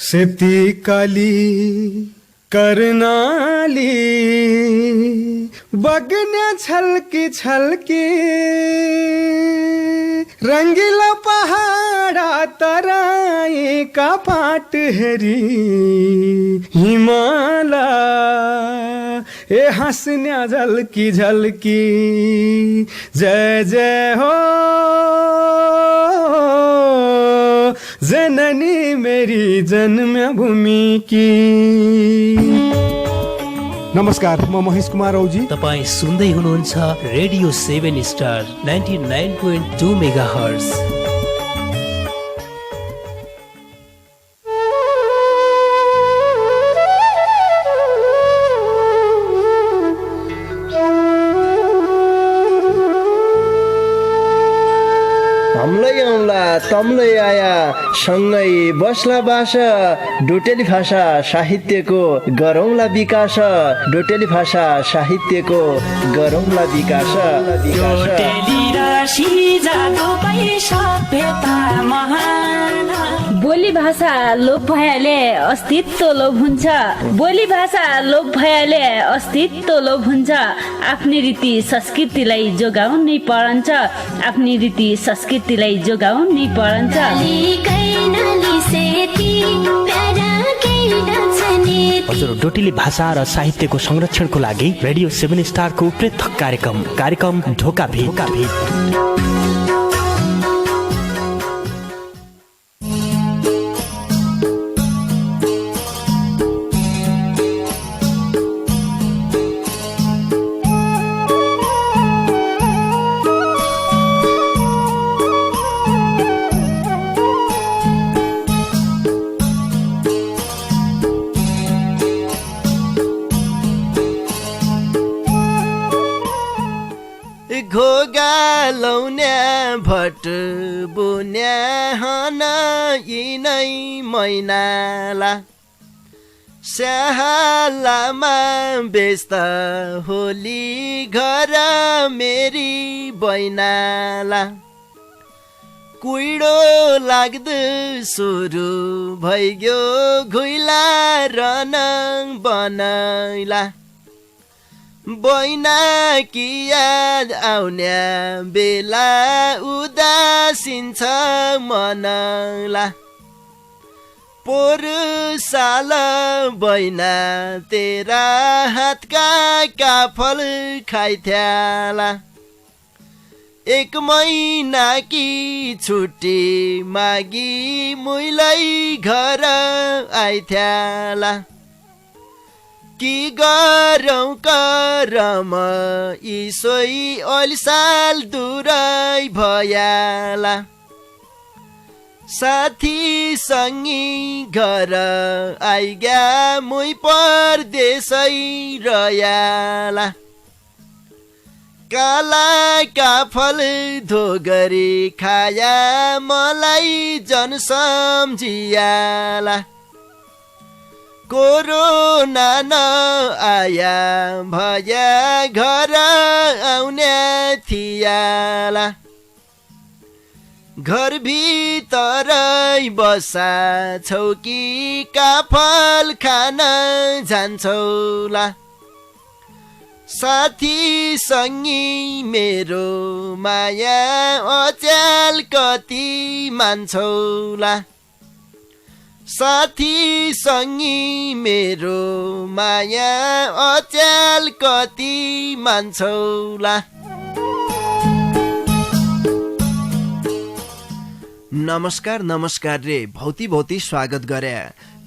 सेती काली कर्णाली बगण्या छलकी छलकी रंगीला पहाड़ा तराई का पाट हेरी हिमाला ए हंसन्या झलकी झलकी जय जय हो जननी मेरी जन्मभूमि की। नमस्कार, म महेश कुमार औजी। तपाईँ सुन्दै हुनुहुन्छ रेडियो 7 स्टार 99.2 मेगाहर्ज। तम्लै आया सँगै बस्ला बासा डोटेली भाषा साहित्यको गरौँला विकास डोटेली भाषा साहित्यको गरौँला विकास बोली भाषा लोप भएले अस्तित्व लोप हुन्छ। बोली भाषा लोप भएले अस्तित्व लोप हुन्छ। आफ्नै रीति संस्कृतिलाई जोगाउनै परन्छ। आफ्नै रीति संस्कृतिलाई जोगाउनै परन्छ। हजुर, डोटेली भाषा र साहित्यको संरक्षणको लागि रेडियो 7 स्टारको पृथक कार्यक्रम ढोका भेट। घोगा लौन्या भट बुन्या हन यिनै मैनाला स्याहालामा व्यस्त होली घर मेरी बैनाला कुइडो लाग्दो सुरु भइग्यो घुइला रन बनैला बैना कि याद आउन्या बेला उदासिन्छ मनला पोरु साल बैना तेरा हातका काफल खाइथ्याला 1 महिना कि छुट्टी मागी मुइलै घर आइथ्याला कि गरौँ करम इसोई अलिसाल दुरै भयाला साथी सँगी घर आइग्या मुई परदेशै रयाला काला काफल धोगरी खाया मलाई जन सम्झियाला कोरोना न आया भया घर आउने थियाला घर भित्रै बसा छौकी काफल खान जान्छौला साथी सँगी मेरो माया अच्याल कति मान्छौला साथी सँगी मेरो माया अच्याल कति मान्छौला। नमस्कार रे भौती स्वागत गरे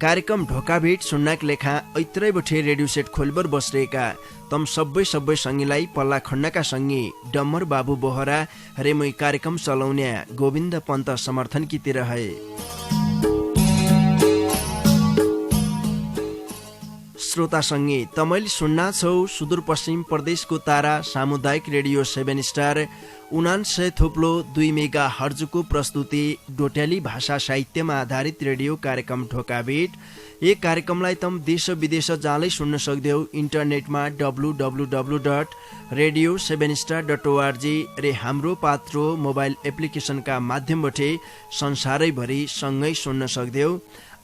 कार्यक्रम ढोका भेट सुन्नाक लेखा ऐत्रै बठे रेडियो सेट खोलबर बसरेका तम सबै सँगीलाई पल्ला खण्डका सँगी डम्मर बाबु बोहरा रे मै कार्यक्रम चलाउने गोविन्द पन्त समर्थन की तिर है। श्रोता सँगै तमैले सुन्ना छौ सुदूरपश्चिम प्रदेशको तारा सामुदायिक रेडियो 7 स्टार 99.2 मेगा हर्जको प्रस्तुति डोटेली भाषा साहित्यमा आधारित रेडियो कार्यक्रम ढोका भेट। यो कार्यक्रमलाई तम देश विदेश जाँदै सुन्न सक्दैौ इन्टरनेटमा www.radio7star.org रे हाम्रो पात्रो मोबाइल एप्लिकेसनका माध्यमबाट संसारैभरि सँगै सुन्न सक्दैौ।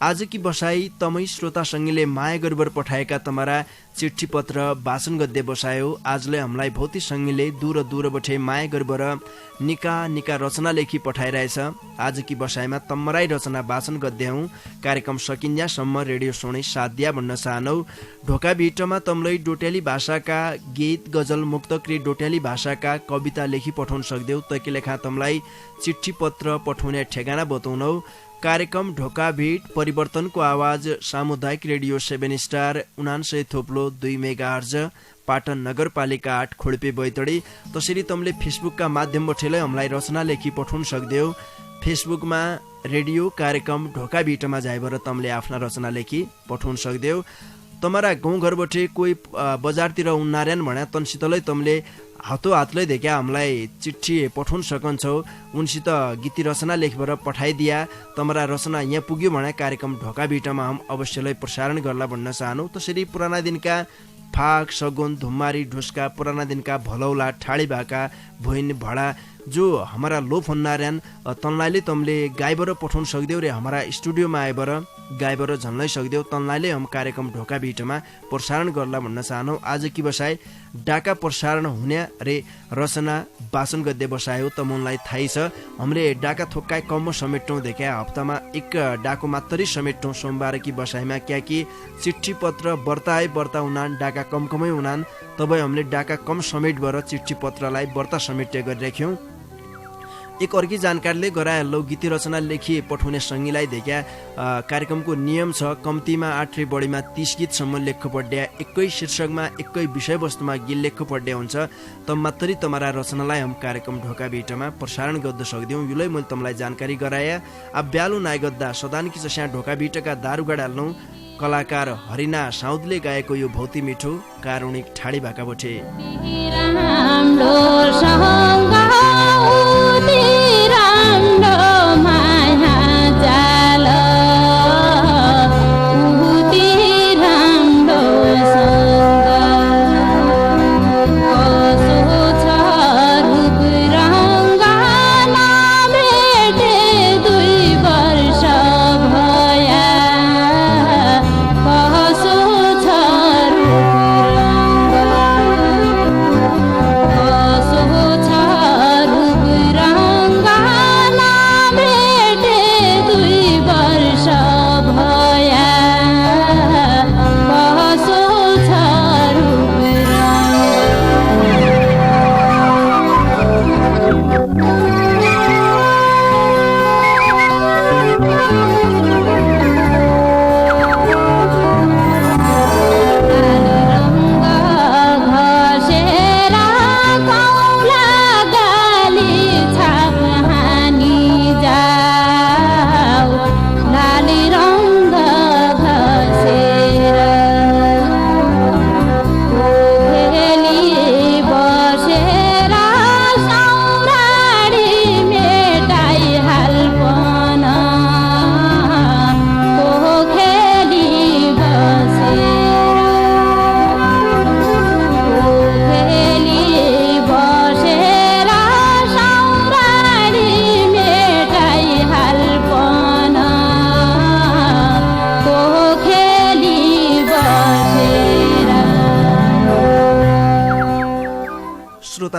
आज की बसाई तमै श्रोता संगीले माया गरेर पठाएका तमरा चिट्ठी पत्र वाचन गद्दे बसायो। आजले हामीलाई भौती संगीले दूर दूर बठे माया गरेर निका निका रचना लेखी पठाइरहेछ। आज की बसाइमा तमराई रचना वाचन गद्दे हौ। कार्यक्रम सकिन्जासम्म रेडियो सुनै साथ दिया भन्न चाहनौ। ढोका भिटमा तमलाई डोट्याली भाषाका गीत गजल मुक्तक रे डोट्याली भाषाका कविता लेखी पठाउन सक्देऊ। तैकी लेखा तमलाई चिट्ठी पत्र पठाउने ठेगाना बताउनौ। कार्यक्रम ढोका भिट परिवर्तनको आवाज सामुदायिक रेडियो 7 स्टार 99.2 मेगाहर्ज पाटन नगरपालिका 8 खोडपे बैतडी। तसरी तमले फेसबुकका माध्यमबाट हामीलाई रचना लेखी पठाउन सक्देऊ। फेसबुकमा रेडियो कार्यक्रम ढोका भिटमा जाइबर तमले आफ्ना रचना लेखी पठाउन सक्देऊ। तमरा गाउँघरबाट कोही बजारतिर उन्नार्यान भन्या तनसितलै तमले हातले देख्या हामीलाई चिट्ठी पठाउन सकन्छौ। उनसित गीती रचना लेखेर पठाइदिया तमरा रचना यहाँ पुग्यो भने कार्यक्रम ढोका भिटमा हम अवश्यलाई प्रसारण गर्ला भन्न चाहनु। तसरी पुराना दिनका फाग सगुन धुम्मारी ढुस्का पुराना दिनका भलौला ठाडी भाका भुइन भडा जो हमारा लोप हुन्नार्यान तनलाइले तमले गाइबर पठाउन सक्देऊ रे हमारा स्टुडियोमा आइबर गाइबर झन्नै सक्देऊ। तनलाइले हम कार्यक्रम ढोका भिटमा प्रसारण गर्ला भन्न चाहनौ। आज की बसाई डाका प्रसारण हुने रे रचना वाचन गद्दे बसायो त मनलाई थाहै छ। हामीले डाका थोक्काइ कम समेट्टौँ देख्या हप्तामा एक डाको मात्रै समेट्टौँ सोमबार की बसाइमा क्या कि चिट्ठी पत्र बर्ता हुनान डाका कमै हुनान तब हामीले डाका कम समेट बर चिट्ठी पत्रलाई बर्ता समेट्टे गरिराख्यौँ। एक अर्की जानकारीले गराएल्लो गीती रचना लेखी पठाउने सङ्गीलाई देख्या कार्यक्रमको नियम छ कम्तीमा 8 रे बढीमा 30 गीतसम्म लेख्नु पर्ने। एकै शीर्षकमा एकै विषयवस्तुमा गीत लेख्नु पर्ने हुन्छ। तब मात्रै तमरा रचनालाई हम कार्यक्रम ढोका भिटमा प्रसारण गर्न सक्दियौँ। युलै मैले तमलाई जानकारी गराए। अब ब्यालु नाइगद्दा सदानकी जस्या ढोका भिटका दारुगाडा हाल्नु कलाकार हरिना साउदले गाएको यो भौती मिठो कारुणिक ठाडी भाका बठे।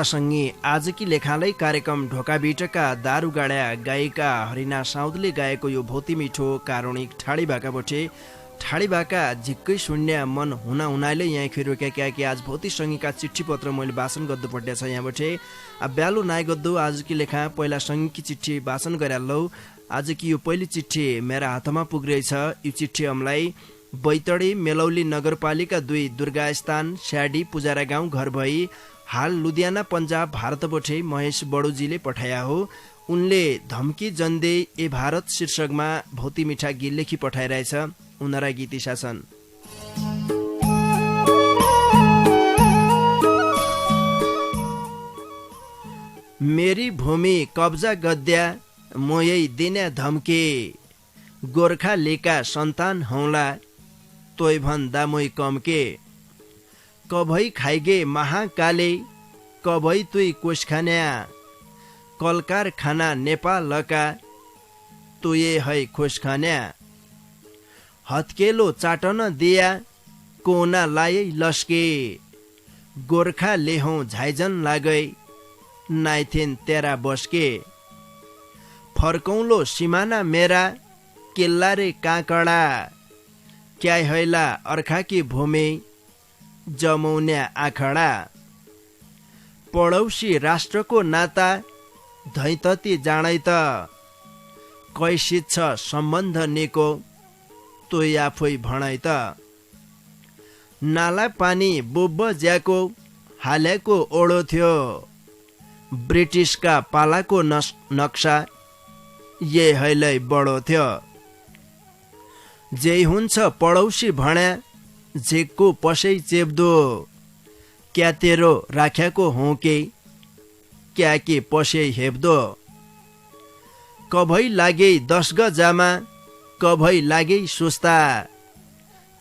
सँगै आजकी लेखालाई कार्यक्रम ढोका भिटका दारुगाडा गायिका हरिना साउदले गाएको यो भौती मिठो कारुणिक ठाडी भाका बठे। ठाडी भाका झिक्कै शून्य मन हुनाले यहाँ खेरोक्या क्या कि आज भौती सङ्गीका चिट्ठी पत्र मैले वाचन गर्नु पर्ने छ। यहाँ बठे अब ब्यालु नाइ गद्दो आजकी लेखा पहिला सङ्गीकी चिट्ठी वाचन गरालौ। आजकी यो पहिली चिट्ठी मेरा हातमा पुगिरहेछ। यो चिट्ठी हामीलाई बैतडी मेलौली नगरपालिका 2 दुर्गास्थान स्याडी पुजारा गाउँ घर भई हाल लुधियाना पन्जाब भारतबाट महेश बडुजीले पठाया हो। उनले धम्की जन्दे ए भारत शीर्षकमा भौती मिठा गीत लेखी पठाइरहेछ। उनरा गीत शासन मेरी भूमि कब्जा गद्या मोयै दिने धम्के गोर्खा लेका सन्तान हौला तोय भन्दा मोय कमके कभै खाइगे महाकाले कभै तुई कोषखान्या कलकार खाना नेपालका तुये है खोसखान्या हत्केलो चाटन दिया कोना लाए लस्के गोर्खा लेहौं झाइजन लागै नाइथेन तेरा बस्के फर्कौलो सिमाना मेरा किल्ला रे काँकडा क्या हैला अर्खाकी भूमि जमौन्या आखडा पडौसी राष्ट्रको नाता धैतती जाँदै त कैसित छ सम्बन्ध निको तोइ आफै भणाइ त नाला पानी बुब्ब ज्याको हालेको ओडो थियो ब्रिटिसका पालाको नक्सा ये हैलै बडो थियो जे हुन्छ पडौसी भण्या झेकको पसै चेप्दो क्या तेरो राख्याको हौ के क्या के पसै हेप्दो कभै लागे 10 गजामा कभै लागे सुस्ता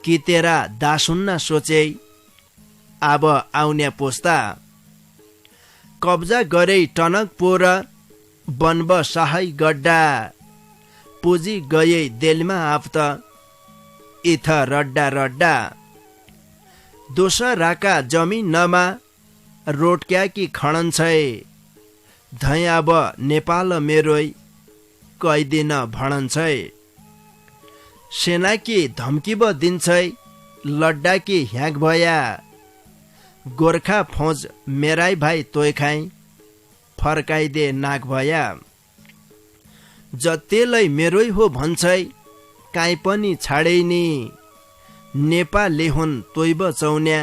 कि तेरा दासुन्ना सोचे अब आउने पोस्ता कब्जा गरे टनक पोर बनब सहाय गड्डा पुजी गए देलमा आफ्त इथ रड्डा रड्डा दोसराका जमिनमा रोटक्या कि खणन छै धै अब नेपाल मेरोइ कैदिन भणन छै सेना कि धम्की ब दिन्छै लड्डा कि ह्याक भया गोर्खा फौज मेराई भाइ तोइ खाइ फर्काइदे नाक भया जतेलै मेरोइ हो भन्छै काहीँ पनि छाडैनी नेपाली हुन् तोइ बचाउन्या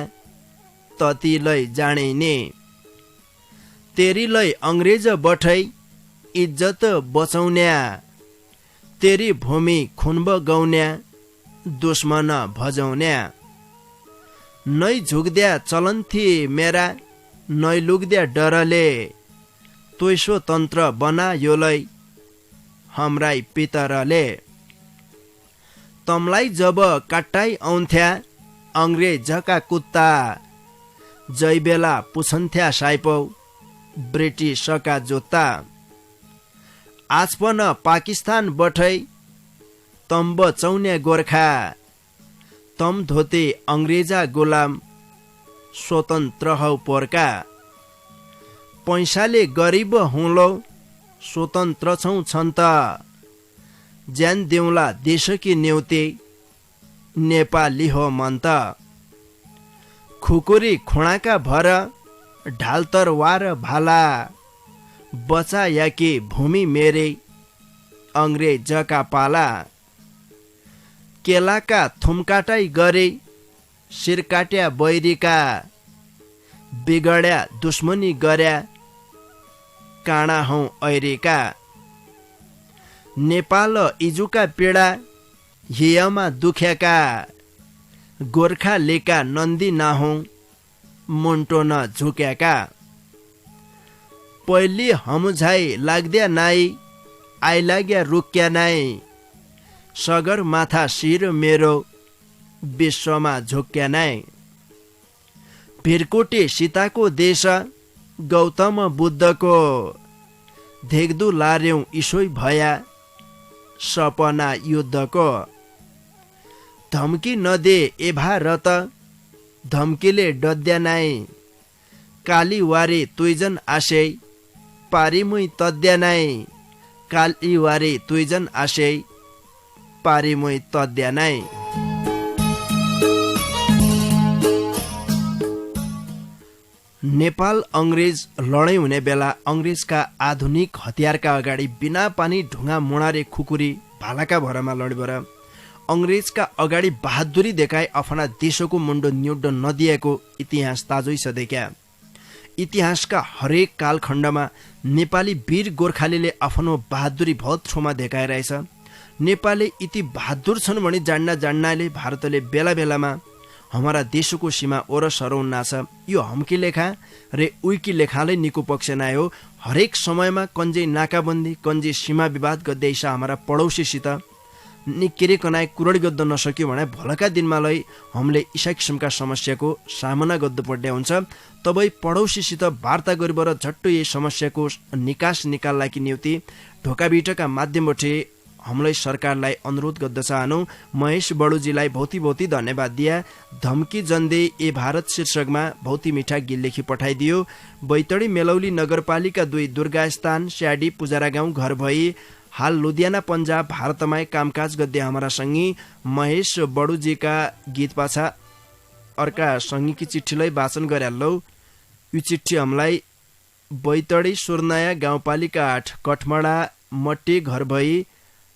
ततिलै जाणैने तेरीलै अंग्रेज बठै इज्जत बचाउन्या तेरी भूमि खुनब गौन्या दुश्मन भजाउन्या नै झुक्द्या चलन्थी मेरा नै लुग्द्या डरले तोइसो तन्त्र बनायोलै हाम्राई पितरले तमलाई जब काट्टाइ आउँथ्या अंग्रेजका कुत्ता जै बेला पुछन्थ्या साइपौ ब्रिटिसका जोत्ता आज पन पाकिस्तान बठै तम बचाउने गोर्खा तम धोते अंग्रेजा गुलाम स्वतन्त्र हौ पोर्का पैसाले गरिब हुँलो स्वतन्त्र छौं छन्त ज्यान देउला देशकी न्युते नेपाली हो मन्त खुकुरी खुणाका भर ढाल तरवार भाला बचाया कि भूमि मेरे अंग्रेजका पाला केलाका थुमकाटाई गरे शिर काट्या बैरीका बिगड्या दुश्मनी गर्या काँडा हौ ऐरेका नेपाल इजुका पीडा हियमा दुख्याका गोर्खा लेका नन्दी नाहौ मुन्टो न झुक्याका पहिले हमुझाइ लाग्द्या नाइ आइलाग्या रुक्या नाइ सगर माथा शिर मेरो विश्वमा झुक्या नाइ भिरकोटे सीताको देश गौतम बुद्धको धेग्दु लार्यौं इसोइ भया सपना युद्धको धम्की नदे ए भारत धम्कीले डद्या नाइ कालीवारे तुइजन आशै पारिमुई तद्या नाइ कालीवारे तुइजन आशै पारिमुई तद्या नाइ नेपाल अंग्रेज लडाईँ हुने बेला अंग्रेजका आधुनिक हतियारका अगाडि बिना पानी ढुङ्गा मुणारे खुकुरी भालाका भरमा लडेर अंग्रेजका अगाडि बहादुरी देखाए आफ्ना देशको मुन्डो न्युड्ड नदिएको इतिहास ताजै छ देखा इतिहासका हरेक कालखण्डमा नेपाली वीर गोर्खालीले आफ्नो बहादुरी बहुत ठाउँमा देखाइरहेछ नेपाली यति बहादुर छन् भनी जान्नाले भारतले बेला बेलामा हमारा देशको सीमा ओरसरौन नाछ यो हमकी लेखा रे उइकी लेखाले निको पक्ष नाय हो हरेक समयमा कन्जे नाकाबन्दी कन्जे सीमा विवाद गर्दैछ हमारा पडोसीसित निकेरे कनाय कुरडी गद्द नसक्यो भने भलका दिनमा लै हामीले इसा किसिमका समस्याको सामना गर्नु पर्ने हुन्छ तबै पडोसीसित वार्ता गरेर झट्ट यही समस्याको निकास निकाल्नका निम्ति ढोकाबिटका माध्यमबाट हामीलाई सरकारलाई अनुरोध गर्दछ हानु महेश बडुजीलाई भौती धन्यवाद दिया। धम्की जन्दे ए भारत शीर्षकमा भौती मिठा गीत लेखी पठाइदियो। बैतडी मेलौली नगरपालिका 2 दुर्गास्थान स्याडी पुजारा गाउँ घर भई हाल लुधियाना पंजाब भारतमा कामकाज गद्दे हाम्रा संगी महेश बडुजीका गीत पाछा अर्का संगीकी चिठीलाई वाचन गर्यालौ। यो चिठी हामीलाई बैतडी सुर्नाया गाउँपालिका 8 कठमडा मट्टे घर भई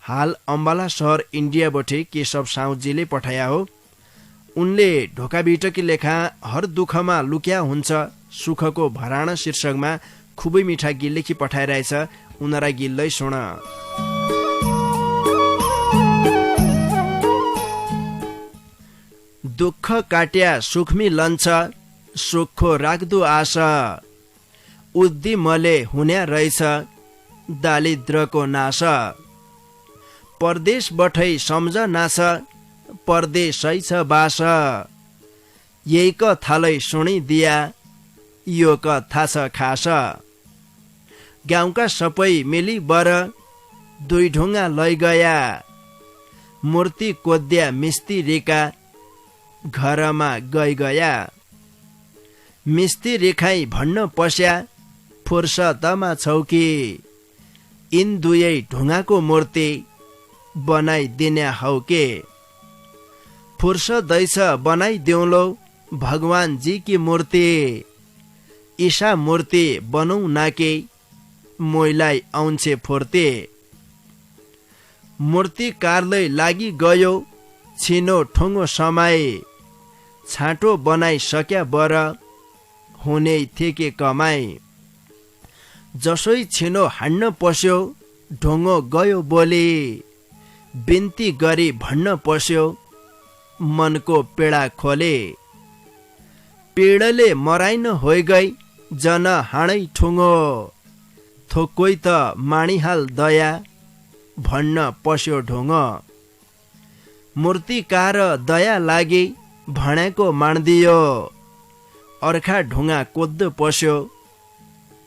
हाल अम्बाला शहर इन्डियाबाटै केशव साउजीले पठाया हो। उनले ढोका बिटकी लेखा हर दुःखमा लुक्या हुन्छ सुखको भराण शीर्षकमा खुबै मिठा गीत लेखी पठाइरहेछ। उनरा गीतलाई सुन। दुःख काट्या सुखमी लन्छ सुखको राख्दो आशा उद्दी मले हुन्या रहेछ दालिद्रको नाश परदेश बठै सम्झ नाश परदेशै छ बास यही क थालै सुनिदिया यो कथा छ खास गाउँका सबै मिली बर 2 ढुङ्गा लैगया मूर्ति कोद्या मिस्त्रीका घरमा गया मिस्त्री खाई भन्न पस्या फुर्सदमा छौकी इन 2 ढुङ्गाको मूर्ति बनाइदिने हौ के फुर्सदैछ बनाइदेऊलो भगवान जी की मूर्ति ईशा मूर्ति बनौ नाके मोइलाई आउँछे फुर्ती मूर्तिकारले लागि गयो छिनो ठुङ्गो समय छाँटो बनाइ सक्या बर हुने थिए कमाई जसै छिनो हान्न पस्यो ढुङ्गो गयो बोली बिन्ती गरी भन्न पस्यो मनको पीडा खोले पीडले मराइन होइ गई जन हाणै ठुङ्गो थोकोइ त माणिहाल दया भन्न पस्यो ढुङ्गो मूर्तिकार दया लागि भनेको मान्दियो अर्खा ढुङ्गा कोद्द पस्यो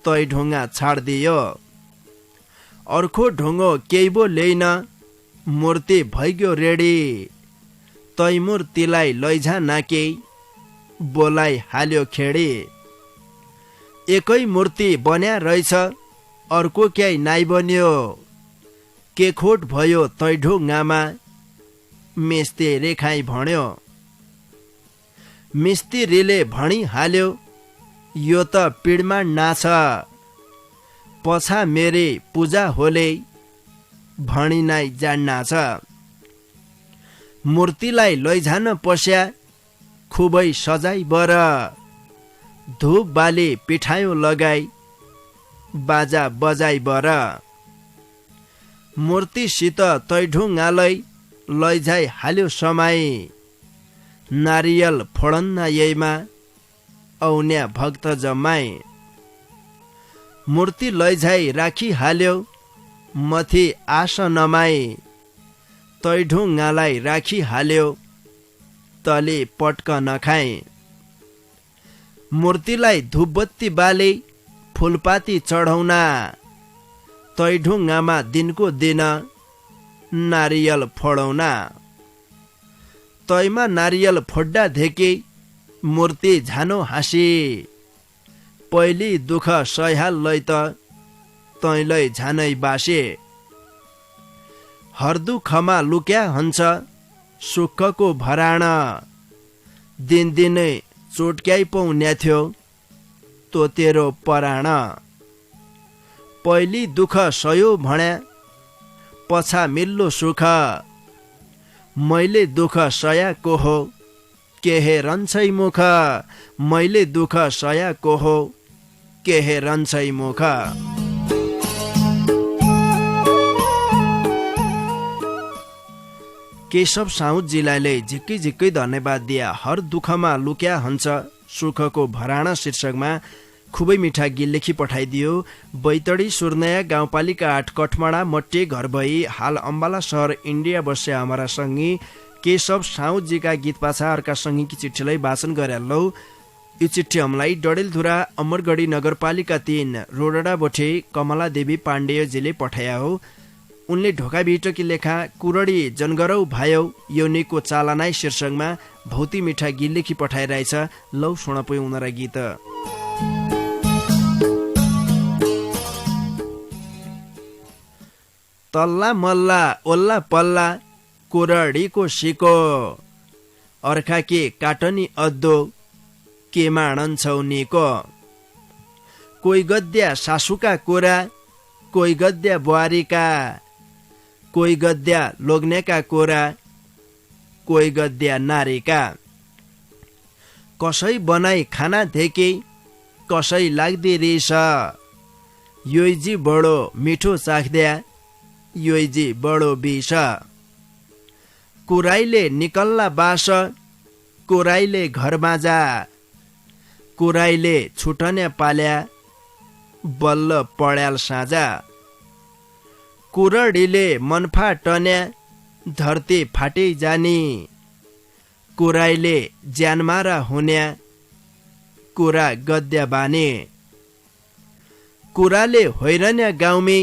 तै ढुङ्गा छाड्दियो अर्को ढुङ्गो केही ल्याइन मूर्ति भइग्यो रेडी तै मूर्तिलाई लैझा नाके बोलाई हाल्यो खेडी एकै मूर्ति बन्या रहेछ अर्को क्याइ नाइ बन्यो के खोट भयो तै ढुङ्गामा मिस्त्री रेखाई भन्यो मिस्त्रीले भनी हाल्यो यो त पीडमा नाछ पछा मेरे पूजा होले भनी नाइ जान्ना छ मूर्तिलाई लैझान पस्या खुबै सजाई बर धूप बाली पिठायो लगाई बाजा बजाई बर मूर्तिसित तै ढुङ्गालाई लैझाई हाल्यो समाई नारियल फोडन्न यैमा औन्या भक्त जमाई मूर्ति लैझाई राखी हाल्यो मथि आश नमाई तै ढुङ्गालाई राखी हाल्यो तले पटक नखाई मूर्तिलाई धुपबत्ती बाले फुलपाती चढाउना तै ढुङ्गामा दिनको दिन नारियल फोडौना तैमा नारियल फोड्दा धेके मूर्ति झानो हाँसी पहिली दुःख सहाल लै त तैलै झानै बासे हर दुःखमा लुक्या हुन्छ सुखको भराण दिनदिनै चोटक्याइ पाउन्या थियो तो तेरो पराण पहिली दुःख सयो भन्या पछा मिल्लो सुख मैले दुःख सयाको हो के हेरन्छै मुख मैले दुःख सयाको हो के हेरन्छै मुख केशव साउजीलाई झिक्कै झिक्कै धन्यवाद दिया। हर दुःखमा लुक्या हुन्छ सुखको भराणा शीर्षकमा खुबै मिठा गीत लेखी पठाइदियो। बैतडी सुर्नया गाउँपालिका 8 कठमडा मट्टे घर भई हाल अम्बाला शहर इन्डिया बस्या हमारा संगी केशव साउजीका गीत पाछा अर्का संगीकी चिठीलाई वाचन गर्यालौ। यो चिठी हमलाई डडेलधुरा अमरगढी नगरपालिका 3 रोडडा बोठे कमला देवी पाण्डेयजीले पठाया हो। उनले ढोकाभिटकी लेखा कुरडी जनगरौ भायौ योनिको चालनाई शीर्षकमा भौती मिठा गीत लेखी पठाइरहेछ। लौ सुणपै उनरा गीत। तल्ला मल्ला ओल्ला पल्ला कुरडीको सिको अर्खा के काटनी अद्दो के माणन्छौ निको। कोही गद्या सासुका कोरा कोही गद्या बुहारीका कोही गद्या लोग्नेका कोरा कोही गद्या नारीका। कसै बनाई खाना धेके कसै लाग्दी रिस योइजी बडो मिठो चाख्द्या योइजी बडो बिस। कुराइले निकल्ला बास कुराइले घर बाजा कुराइले छुटने पाल्या बल्ल पड्याल साँझा। कुरडीले मनफा टन्या धरती फाटै जानी कुराइले ज्यानमारा हुन्या कुरा गद्या बानी। कुराले होइरन्या गाउँमी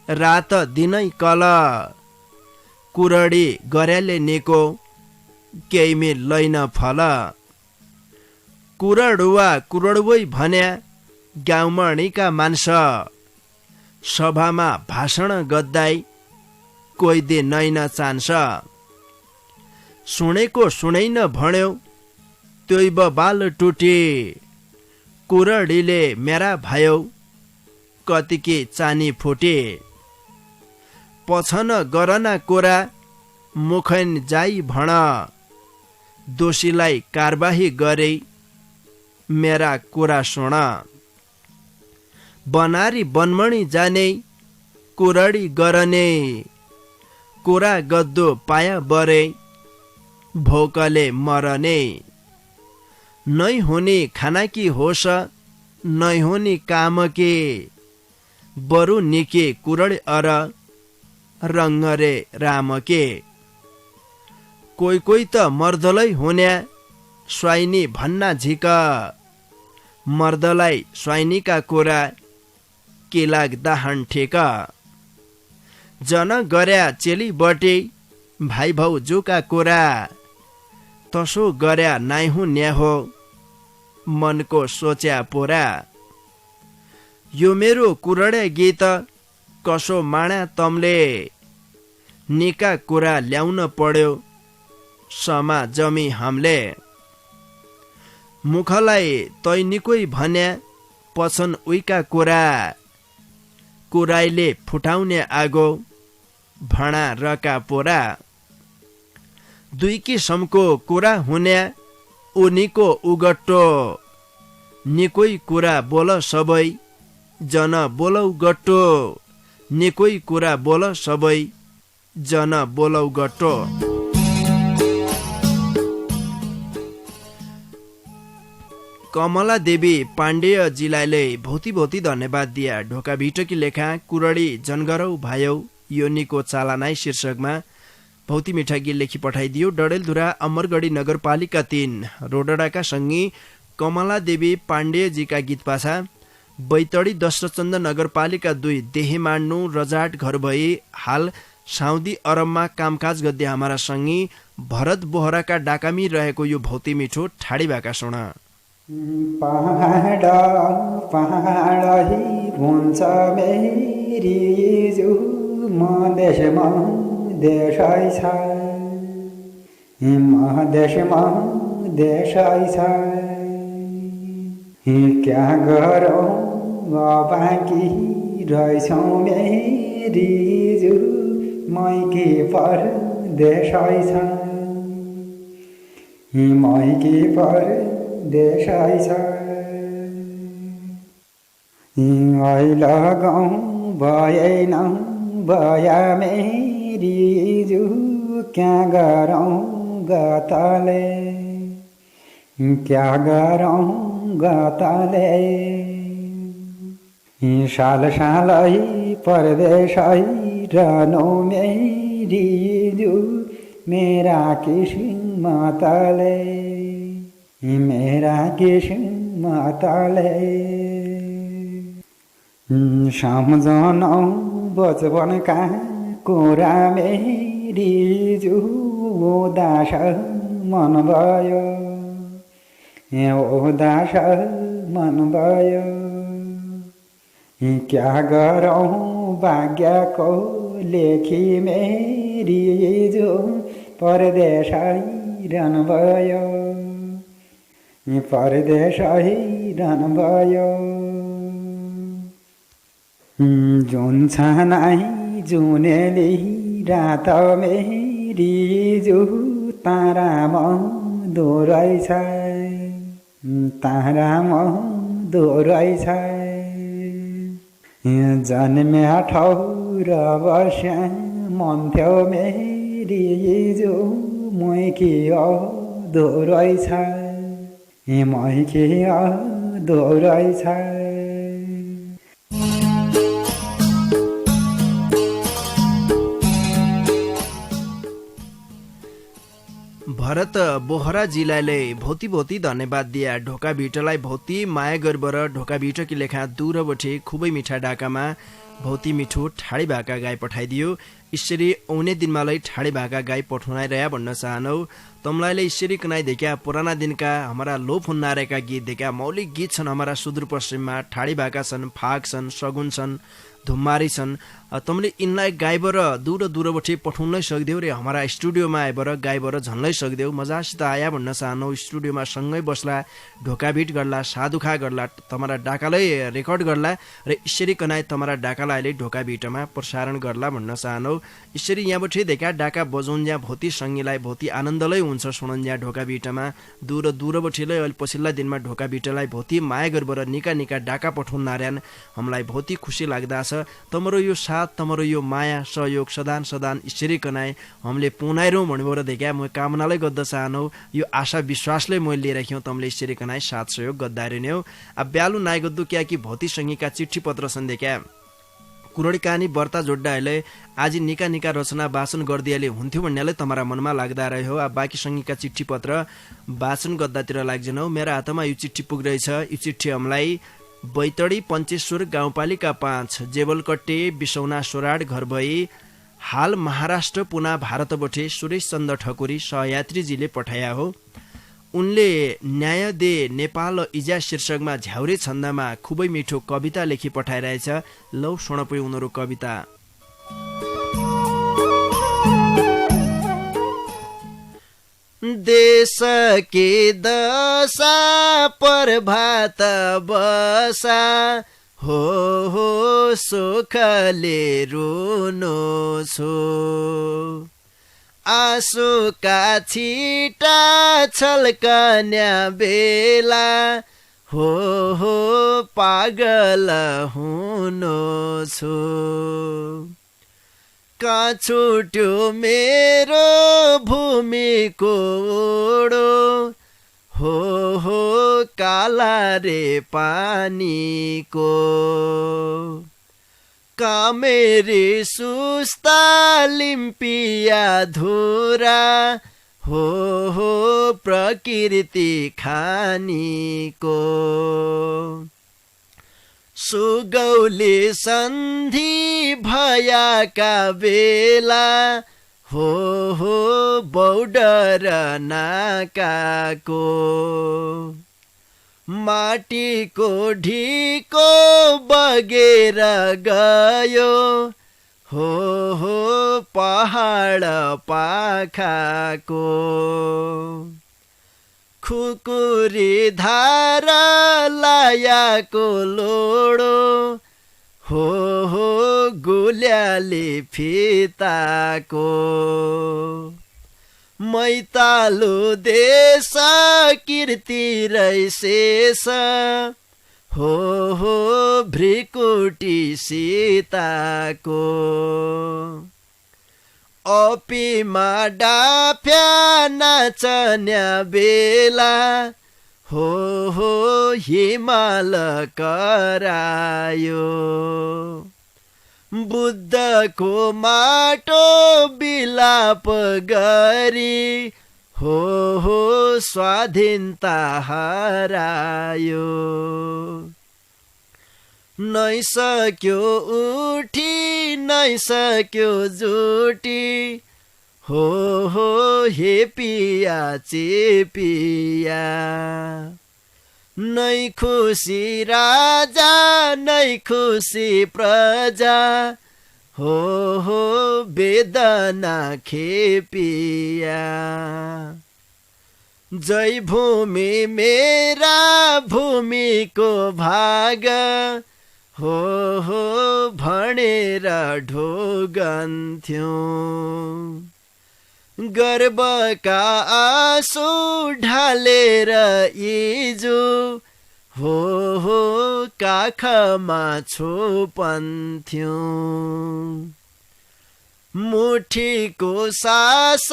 रात दिनै कल कुरडी गर्याले निको केहीमी लैन फल। कुरडुवा कुरडुवै भन्या गाउँमणिका मान्छ सभामा भाषण गद्दाई कोही दे नैन चान्छ। सुनेको सुनैन भन्यो त्योइब बाल टुटे कुरडीले मेरा भायौ कतिके चानी फुटे। पछन गरना कोरा मुखैन जाई भण दोषीलाई कारबाही गरे मेरा कुरा सुन। बनारी बनमणी जाने कुरडी गरने कुरा गद्दो पाया बरे भोकले मरने। नै हुने खाना की होस नै हुने काम के बरु निके कुरड अर रङ्गरे राम के। कोही कोही त मर्दलै हुन्या स्वाइनी भन्ना झिक मर्दलाई स्वाइनीका कुरा के लाग्दा हन्ठेक। जन गर्या चेली बटे भाइ भाउजूका कुरा तसो गर्या नाइ हुन्या हो मनको सोच्या पोरा। यो मेरो कुरडे गीत कसो माण्या तमले निका कुरा ल्याउन पर्यो समा जमी हमले। मुखलाई तै निकोइ भन्या पछन उइका कुरा कुराइले फुटाउने आगो भणा रका पोरा। दुई किसमको कुरा हुन्या उनीको उगट्टो निकोइ कुरा बोल सबै जन बोलौ गट्टो निकोइ कुरा बोल सबै जन बोलौ गट्टो। कमला देवी पाण्डेयजीलाई भौती भौती धन्यवाद दिया। ढोका भिटकी लेखा कुरडी जनगरौ भायौ योनिको चालनाई शीर्षकमा भौती मिठा गीत लेखी पठाइदियो। डडेलधुरा अमरगढी नगरपालिका 3 रोडडाका सङ्गी कमला देवी पाण्डेयजीका गीत पाछा बैतडी दशरथचन्द नगरपालिका 2 देहे मान्नु रजाट घर भई हाल साउदी अरबमा कामकाज गद्दे हाम्रा सङ्गी भरत बोहराका डाकामी रहेको यो भौती मिठो ठाडी भाका सुन। पहाड पहाड हुन्छ मेरी जो मदेशमा देशै छ मदेशमा देशै छ क्या गरौँ बाँकी रहेछौ मेरी जो मैकी पर देशै छ मैकी पर देशै छ। लगाउँ भएन भया मेरी जु क्या गरौँ गतले क्या गरौँ गतले साल सालै परदेशै रहनु मेरी जु मेरा किस्मतले मेरा किस्मतले सम्झनौ बचपनका कुरा मेरी जो उदास मन भयो उदास मन भयो क्या गरौँ भाग्यको लेखी मेरी जो परदेश आइरहनु भयो परदेश आइरहनु भयो जुन छनाई जुनेली रात मेरी जो तारामा दोहोऱ्याइछ तारामा दोहोऱ्याइछ जन्म्या ठौर बस्या मन थियो मेरी जो मैकी दोहोऱ्याइछ मैकी दोहोऱ्याइछ भरत बोहराजीलाई भौती भौती धन्यवाद दिया ढोका भिटलाई भौती माया गर्बर ढोका भिटकी लेखा दूर बठे खुबै मिठा डाकामा भौती मिठो ठाडी भाका गाई पठाइदियो ईश्वरी औने दिनमालाई ठाडी भाका गाई पठाउनाइ रह्या भन्न चाहनौ तमलाईले ईश्वरी कनाई देखा पुराना दिनका हमारा लोप हुन्नारेका गीत देखा मौलिक गीत छन् हमारा सुदूरपश्चिममा ठाडी भाका छन् फाग छन् सगुन छन् धुम्मारी छन् तमले यिनलाई गाइबर दूर दूरबटे पठाउनै सक्देऊ रे हमारा स्टुडियोमा आइबर गाइबर झन्नै सक्देऊ मजासित आया भन्न चाहनौ स्टुडियोमा सँगै बस्ला ढोकाभिट गर्ला साधुखा गर्ला तमरा डाकालाई रेकर्ड गर्ला र ईश्वरी कनाई तमरा डाकालाई अहिले ढोकाभिटमा प्रसारण गर्ला भन्न चाहनौ ईश्वरी यहाँबटे देखा डाका बजाउन्ज्या भौती सङ्गीलाई भौती आनन्दलै हुन्छ सुनन्ज्या ढोकाभिटमा दूर दूरबटेलाई अहिले पछिल्ला दिनमा ढोकाभिटलाई भौती माया गर्बर निका निका डाका पठाउन नार्यान हामीलाई भौती खुसी लाग्दा छ तमरो यो साथ तमरो यो माया सहयोग सदान सदान ईश्वरी कनाई हामीले पुनाइरौँ भन्नुभयो देखा म कामनालाई गद्द चाहनौ यो आशा विश्वासले मैले लिएर राख्यौँ तमले ईश्वरी कनाई साथ सहयोग गद्दाइरने हो अब ब्यालु नाइ गद्दु क्या कि भौती सङ्गीका चिठी पत्र छन् देखा कुरडी कहानी बर्ता जोड्दाले आज निका निका रचना वाचन गरिदिएले हुन्थ्यो भन्नेलाई तमरा मनमा लाग्दा रह्यो अब बाँकी सङ्गीका चिठी पत्र वाचन गद्दातिर लाग्जनौ मेरो हातमा यो चिठी पुगिरहेछ यो चिठी हामीलाई बैतडी पञ्चेश्वर गाउँपालिका 5 जेबलकट्टे बिसौना सोराड घर भई हाल महाराष्ट्र पुना भारतबटे सुरेश चन्द्र ठकुरी सहयात्रीजीले पठाया हो उनले न्याय दे नेपाल इजा शीर्षकमा झ्याउरे छन्दमा खुबै मिठो कविता लेखी पठाइरहेछ लौ सुनपै उनीहरू कविता देश के दशा प्रभात बसा हो सुखले रुनु छु आँसुका छिटा छल्कन्या बेला हो पागल हुनु छु कहाँ छुट्यो मेरो भूमिको ओडो हो काला रे पानीको कामेरी सुस्ता लिम्पिया धुरा हो प्रकृति खानीको सुगौली सन्धि भयाका बेला हो बौडर नाकाको माटीको ढिको बगेर गयो हो पहाड पाखाको खुकुरी धारा लायाको लोडो हो गुल्याली फिताको मैतालु देश कीर्ति रैशेष हो भ्रिकुटी सीताको अपिमा डाफ्या नाचन्या बेला हो हिमाल करायो बुद्धको माटो बिलाप गरी हो स्वाधीनता हरायो नै सक्यो उठी नै सक्यो जुटी हो हे पिया चेपिया नै खुसी राजा नै खुसी प्रजा हो वेदना खेपिया जय भूमि मेरा भूमिको भाग हो भनेर ढोगन्थ्यो गर्वका आँसु ढालेर इजो हो काखमा छोपन्थ्यो मुठीको सास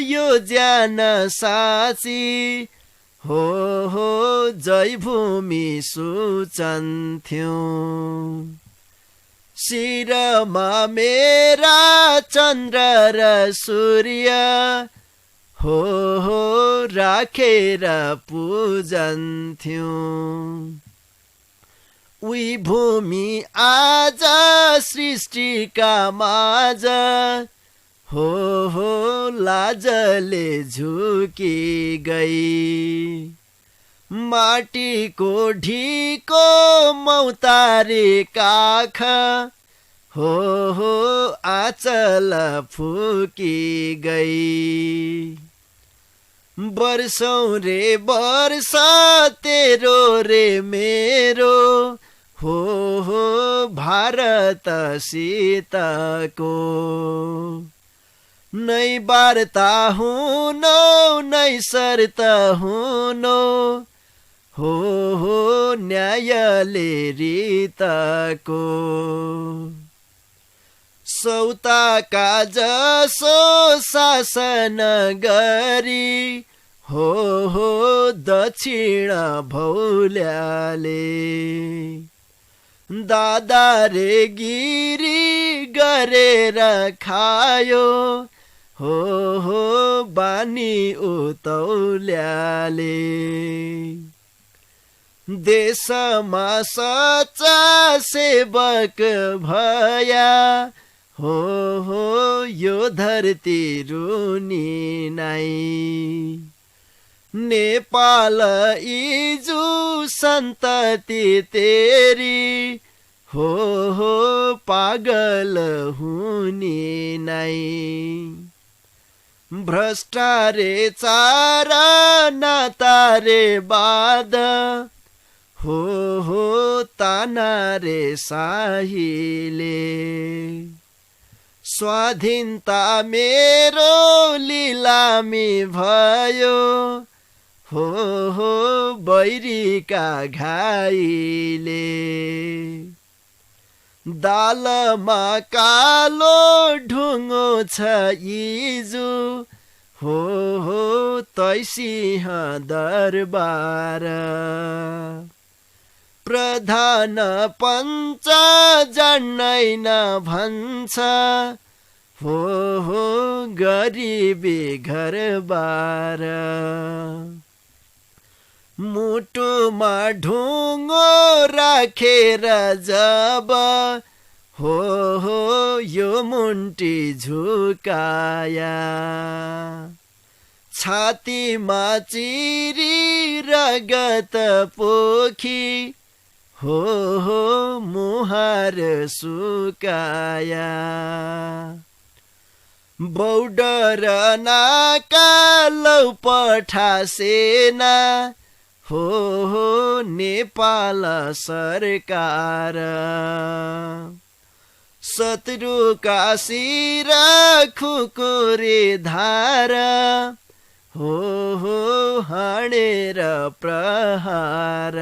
यो ज्यान साची हो जय भूमि सुचन्थ्यो शिरमा मेरा चन्द्र र सूर्य हो राखेर पूजन्थ्यो उही भूमि आज सृष्टिका माझ हो लाजले झुकी गई माटीको ढिको मौतारे काख हो आचल फुकी गई वर्षौं रे वर्ष तेरो रे मेरो हो भारत सीताको नै वार्ता हुनो नै शर्त हुनो हो न्यायले रीतको सौताका जसो शासन गरी हो दक्षिण भौल्याले दादा रे गिरी गरेर खायो हो बानी उतौल्याले देशमा सच्चा सेवक भया हो यो धरती रुनी नाइ नेपाल इजु सन्तति तेरी हो पागल हुने नाइ भ्रष्टारे चारा नातारे बाद हो तानारे साहिले स्वाधीनता मेरो लिलामी भयो हो बैरीका घाइले दालमा कालो ढुङ्गो छ इजु हो तैसिंह दरबार प्रधान पञ्च जान्दैन भन्छ हो गरिबी घरबार मुटुमा ढुङ्गो राखेर जब हो यो मुन्टी झुकाया छातीमा चिरी रगत पोखी हो मुहार सुकाया बौडर नाका लौ पठा सेना हो नेपाल सरकार शत्रुका शिर खुकुरे धार हो हाणेर प्रहार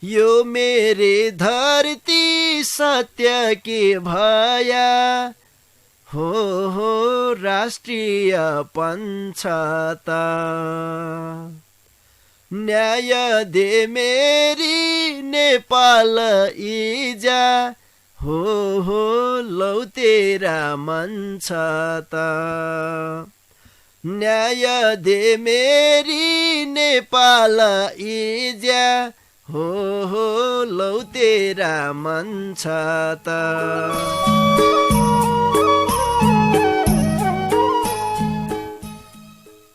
यो मेरे धरती सत्य की भया हो राष्ट्रिय पंचता न्याय दे मेरी नेपाल इजा हो लौ तेरा मन छता न्याय दे मेरी नेपाल इजा हो लौ तेरा मन छ त।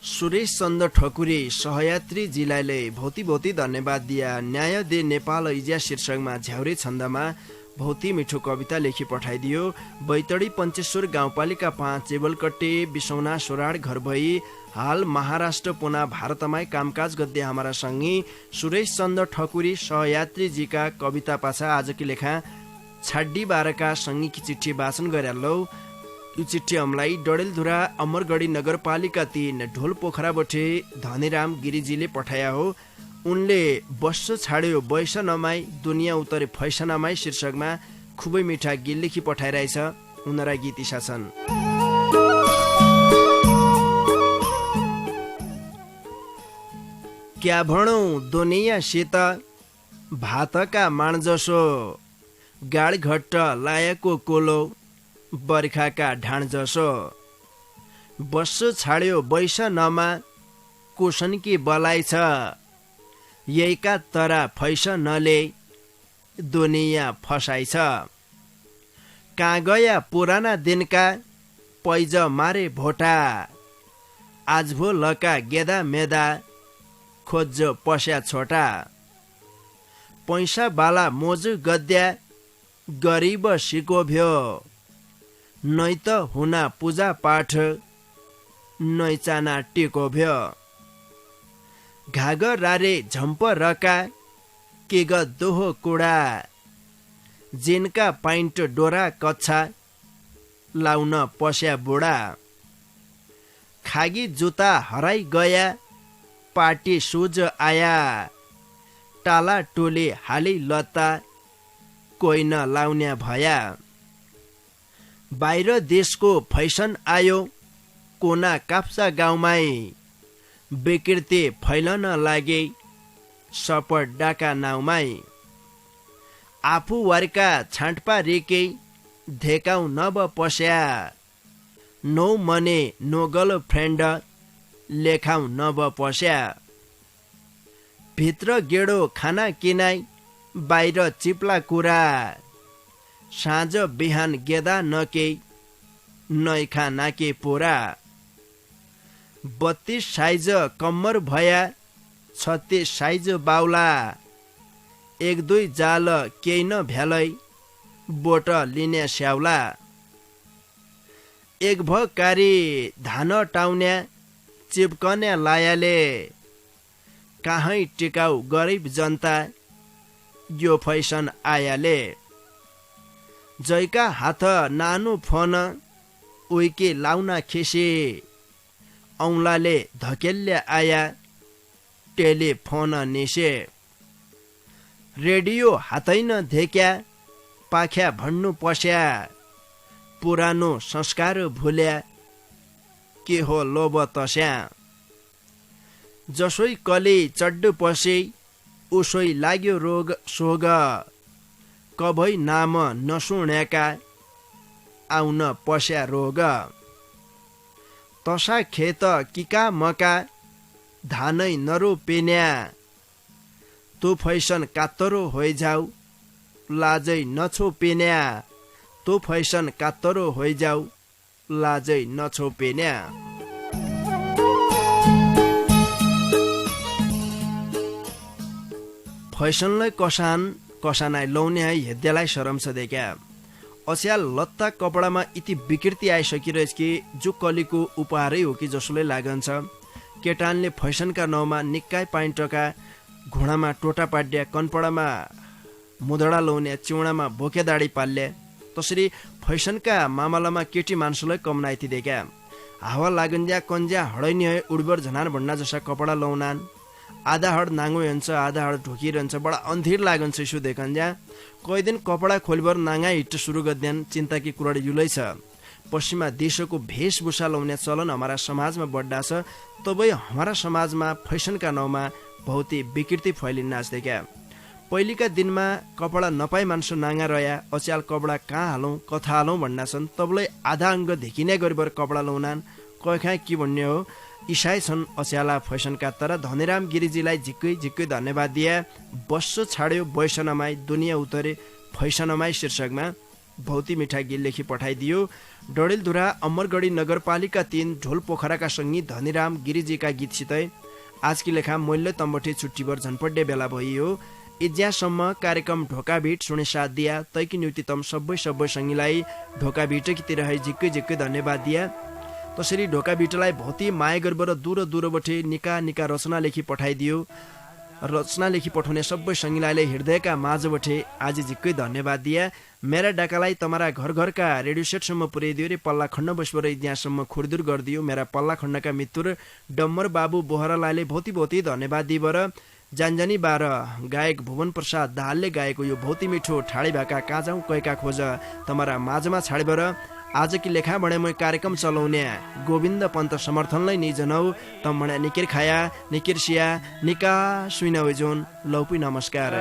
सुरेश चन्द ठकुरी सहयात्रीजीलाई भौती भौती धन्यवाद दिया। न्याय दे नेपाल इज्या शीर्षकमा झ्याउरे छन्दमा भौती मिठो कविता लेखी पठाइदियो। बैतडी पञ्चेश्वर गाउँपालिका 5 चेबलकट्टे बिसौना सोराड घर भई हाल महाराष्ट्र पुना भारतमाई कामकाज गद्दे हमारा संगी सुरेश चन्द ठकुरी सहयात्रीजीका कविता पाछा आज की लेखा छाड्डी बारका संगी की चिट्ठी वाचन गर्यालौ। यो चिट्ठी हमलाई डडेलधुरा अमरगढी नगरपालिका 3 ढोल पोखरा बठे धनीराम गिरिजीले पठाया हो। उनले बस्छ छाड्यो बैस नमाई दुनियाँ उतरे फैसनामाई शीर्षकमा खुबै मिठा गीत लेखी पठाइरहेछ। उनरा गीत इसा छन्। क्या भणौं दुनियाँ सित भातका माण जसो गाड घट्ट लायको कोलो बर्खाका ढाण जसो बस्छ छाड्यो बैस नमा कुसनकी बलाइ छ यहीका तरा फैसनले दुनियाँ फसाइ छ। कहाँ गया पुराना दिनका पैज मारे भोटा आज भो लका गेदा मेदा खोज पस्या छोटा पैसा बाला मोज गद्या गरीब सिको भ्यो नै त हुना पूजा पाठ नै चाना टेको भ्यो घाग रारे झम्प रका के ग दोहो कुडा जिनका पाइन्ट डोरा कच्छा लाउन पस्या बुढा खागी जुता हराई गया पार्टी सुज आया टाला टोली हाली लत्ता कोही न लाउन्या भया बाहिर देशको फैसन आयो कोना काप्सा गाउँमै विकृति फैलन लागे सपट डाका नाउमै आफू वर्का छाँटपा रेके धेकाउ नब पस्या नो मने नो गर्ल फ्रेन्ड लेखाउ नब पस्या भित्र गेडो खाना किनाई बाहिर चिप्ला कुरा साँझ बिहान गेदा नके नै खाना के पोरा 32 साइज कम्मर भया 36 साइज बाउला 1-2 जाल केही न भ्यालै बोट लिने स्याउला एक भकारी धान टाउन्या चिपकन्या लायाले कहीँ टिकाउ गरिब जनता यो फैसन आयाले जैका हात नानु फोन उइके लाउना खिसे औंलाले धकेल्ल्या आया टेलिफोन निसे रेडियो हातैन धेक्या पाख्या भन्नु पस्या पुरानो संस्कार भुल्या के हो लोभ तस्या जसोई कले चड्ड पसे उसोई लाग्यो रोग सोग कभै नाम नसुण्याका आउन पस्या रोग तसा खेत किका मका धानै नरोपेन्या तो फैसन कात्तरो होइजाउ लाजै नछोपेन्या तो फैसन कात्तरो होइजाउ लाजै नछोपेन्या फैसनलाई कसानाई लौने हेद्यालाई शरम छ देख्या अस्याल लत्ता कपडामा यति विकृति आइसकिरहेछ कि जो कलीको उपहारै हो कि जसोले लागन्छ। केटानले फैसनका नाउँमा निक्काई पाइन्टका घुँडामा टोटा पाड्या कनपडामा मुदडा लाउने चिउडामा भोके दाडी पाल्ल्या तसरी फैसनका मामलामा केटी मान्छेलाई कम नाइति देख्या हावा लागन्ज्या कन्ज्या हडैनी है उडबर झनान भन्ना जसा कपडा लाउनान आधा हड नाङ्गो हुन्छ आधा हड ढोकिरहन्छ बडा अन्धिर लागन्छ यसो देखन्ज्या कोही दिन कपडा खोलबर नाङ्गा हिट सुरु गर्दैन चिन्ता की कुरा युलै छ। पश्चिमा देशको भेषभूषा लाउने चलन हमारा समाजमा बढ्दा छ तबै हमारा समाजमा फैसनका नाउँमा बहुतै विकृति फैलिन देख्या पहिलेका दिनमा कपडा नपाई मान्छे नाङ्गा रह्या अच्याल कपडा कहाँ हालौँ कथा हालौँ भन्ना छन् तबलाई आधा अङ्ग धेकिने गरिबर कपडा लाउनान कखा के भन्ने हो इसाई छन् अस्याला फैसनका तर धनीराम गिरिजीलाई झिक्कै झिक्कै धन्यवाद दिए बस्सो छाड्यो बैसनमाई दुनियाँ उतरे फैसनमाई शीर्षकमा भौती मिठा गीत लेखी पठाइदियो। डडेलधुरा अमरगढी नगरपालिका 3 ढोल पोखराका सङ्गी धनीराम गिरिजीका गीतसितै आजकी लेखा मूल्य तम्बठी छुट्टीभर झन्पड्डे बेला भइयो। इज्यासम्म कार्यक्रम ढोका भिट सुने साथ दिया तैकी न्युतितम सबै सङ्गीलाई ढोका भिटकी रहे झिक्कै झिक्कै धन्यवाद दिया। तसरी ढोका भिटलाई भौती माया गरेर दूर दूरबटे निका निका रचना लेखी पठाइदियो। रचना लेखी पठाउने सबै सङ्गीलाई हृदयका माझबटे आज झिक्कै धन्यवाद दिया। मेरा डाकालाई तमारा घर घरका रेडियो सेटसम्म पुर्याइदियो रे पल्ला खण्ड बसबर त्यहाँसम्म खुरदुर गरिदियो। मेरा पल्ला खण्डका मित्र डम्बर बाबु बोहरालाले भौती भौती धन्यवाद दिएर जानजानी 12 गायक भुवन प्रसाद दाहालले गाएको यो भौती मिठो ठाडी भाका काजाउ कैका खोज तमारा माझमा छाडेर आजकी लेखा बडे म कार्यक्रम चलाउने गोविन्द पन्त समर्थनलाई नि जनाउ तम बडे निकिर खाया निकिर सिया निका सुइना जोन लौपी नमस्कार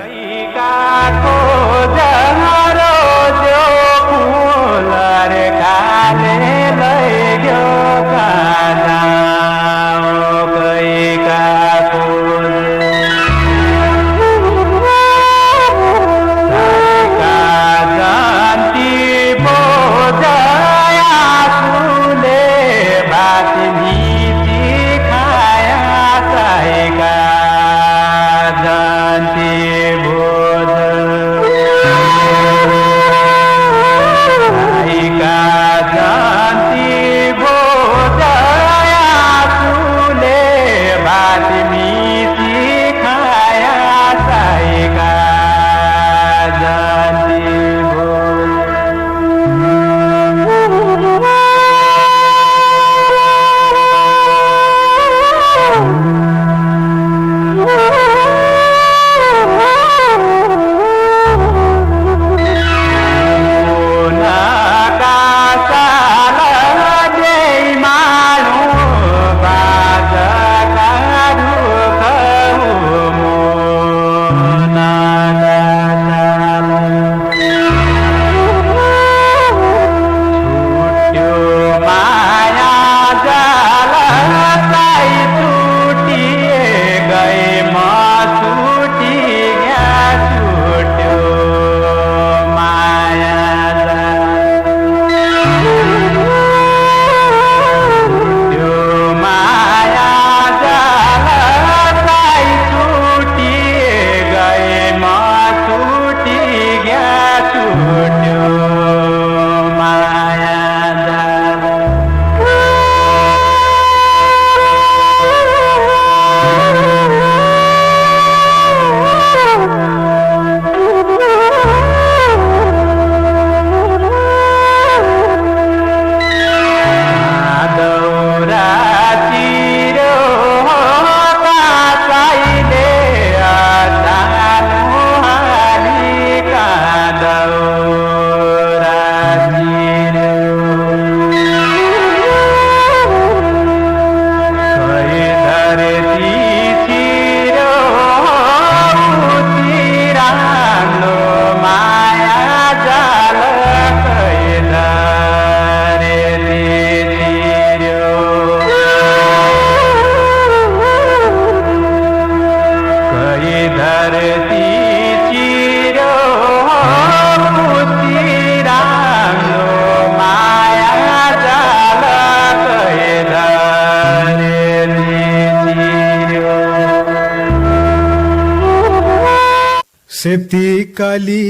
सेती काली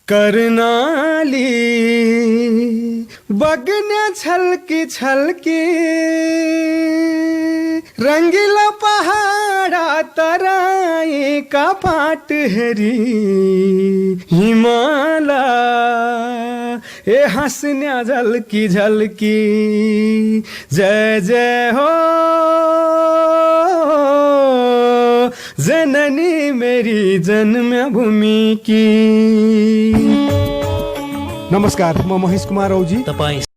कर्णाली बगन्या छलकी छलकी रंगीला पहाड़ा तराई का पाट हरी हिमाला ए हंसन्या झलकी झलकी जय जय हो जननी मेरी जन्मभूमि की। नमस्कार, म महेश कुमार औजी। तपाईं